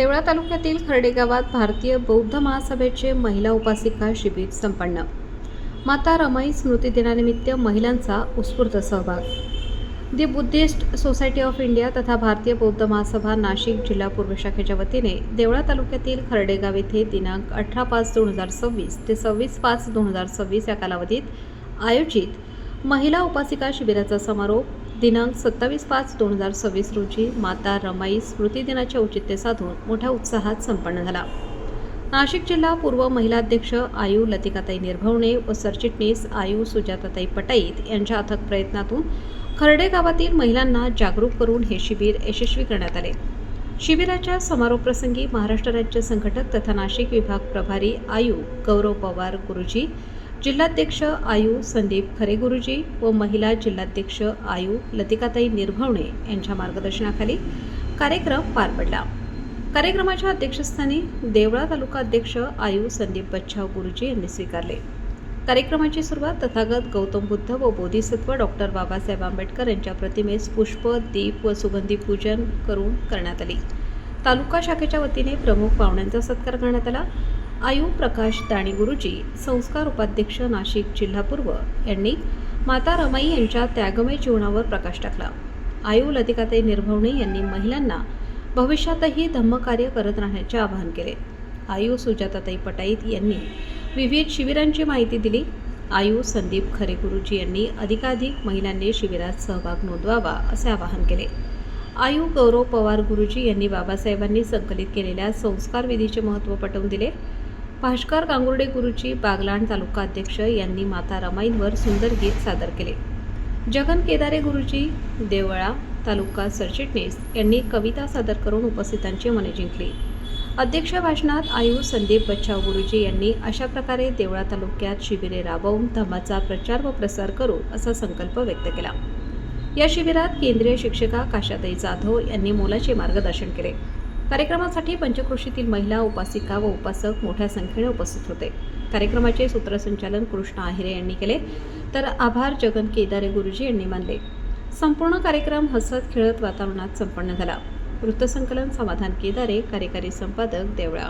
देवळा तालुक्यातील खर्डे गावात भारतीय बौद्ध महासभेचे महिला उपासिका शिबिर संपन्न। माता रमाई स्मृती दिनानिमित्त महिलांचा उत्स्फूर्त सहभाग। दी बुद्धिस्ट सोसायटी ऑफ इंडिया तथा भारतीय बौद्ध महासभा नाशिक जिल्हा पूर्व शाखेच्या वतीने देवळा तालुक्यातील खर्डे गाव येथे दिनांक 18/5/2026 ते 26/5/2026 या कालावधीत आयोजित महिला उपासिका शिबिराचा समारोप दिनांक 27/5/2026 रोजी माता रमाई स्मृती दिनाचे औचित्य साधून मोठ्या उत्साहात संपन्न झाला। नाशिक जिल्हा पूर्व महिला अध्यक्ष आयु लतिकाताई निर्भवणे व सरचिटणीस आयु सुजाताताई पटाईत यांच्या अथक प्रयत्नातून खर्डे गावातील महिलांना जागरूक करून हे शिबिर यशस्वी करण्यात आले। शिबिराच्या समारोप प्रसंगी महाराष्ट्र राज्य संघटक तथा नाशिक विभाग प्रभारी आयु गौरव पवार गुरुजी, जिल्हाध्यक्ष आयु संदीप खरे गुरुजी व महिला जिल्हाध्यक्ष आयु लतिकाताई निर्भवणे यांच्या मार्गदर्शनाखाली कार्यक्रम पार पडला। कार्यक्रमाच्या अध्यक्षस्थानी देवळा तालुका अध्यक्ष आयु संदीप बच्छाव गुरुजी यांनी स्वीकारले। कार्यक्रमाची सुरुवात तथागत गौतम बुद्ध व बोधिसत्व डॉक्टर बाबासाहेब आंबेडकर यांच्या प्रतिमेस पुष्प, दीप व सुगंधी पूजन करून करण्यात आली। तालुका शाखेच्या वतीने प्रमुख पाहुण्यांचा सत्कार करण्यात आला। आयु प्रकाश दाणी गुरुजी, संस्कार उपाध्यक्ष नाशिक जिल्हा पूर्व यांनी माता रमाई यांच्या त्यागमय जीवनावर प्रकाश टाकला। आयु लतिकाताई निर्भवणे यांनी महिलांना भविष्यातही धम्मकार्य करत राहण्याचे आवाहन केले। आयु सुजाताताई पटाईत यांनी विविध शिबिरांची माहिती दिली। आयु संदीप खरे गुरुजी यांनी अधिकाधिक महिलांनी शिबिरात सहभाग नोंदवावा असे आवाहन केले। आयु गौरव पवार गुरुजी यांनी बाबासाहेबांनी संकलित केलेल्या संस्कार विधीचे महत्त्व पटवून दिले। भास्कर गांगुर्डे गुरुजी बागलाण तालुका अध्यक्ष यांनी माता रमाईंवर सुंदर गीत सादर केले। जगन केदारे गुरुजी देवळा तालुका सरचिटणीस यांनी कविता सादर करून उपस्थितांची मने जिंकली। अध्यक्ष भाषणात आयु संदीप बच्छाव गुरुजी यांनी अशा प्रकारे देवळा तालुक्यात शिबिरे राबवून धम्माचा प्रचार व प्रसार करू असा संकल्प व्यक्त केला। या शिबिरात केंद्रीय शिक्षिका काशाताई जाधव यांनी मोलाचे मार्गदर्शन केले। कार्यक्रमासाठी पंचक्रोशीतील महिला उपासिका व उपासक मोठ्या संख्येने उपस्थित होते। कार्यक्रमाचे सूत्रसंचालन कृष्ण आहिरे यांनी केले तर आभार जगन केदारे गुरुजी यांनी मानले। संपूर्ण कार्यक्रम हसत खेळत वातावरणात संपन्न झाला। वृत्तसंकलन समाधान केदारे, कार्यकारी संपादक देवळा।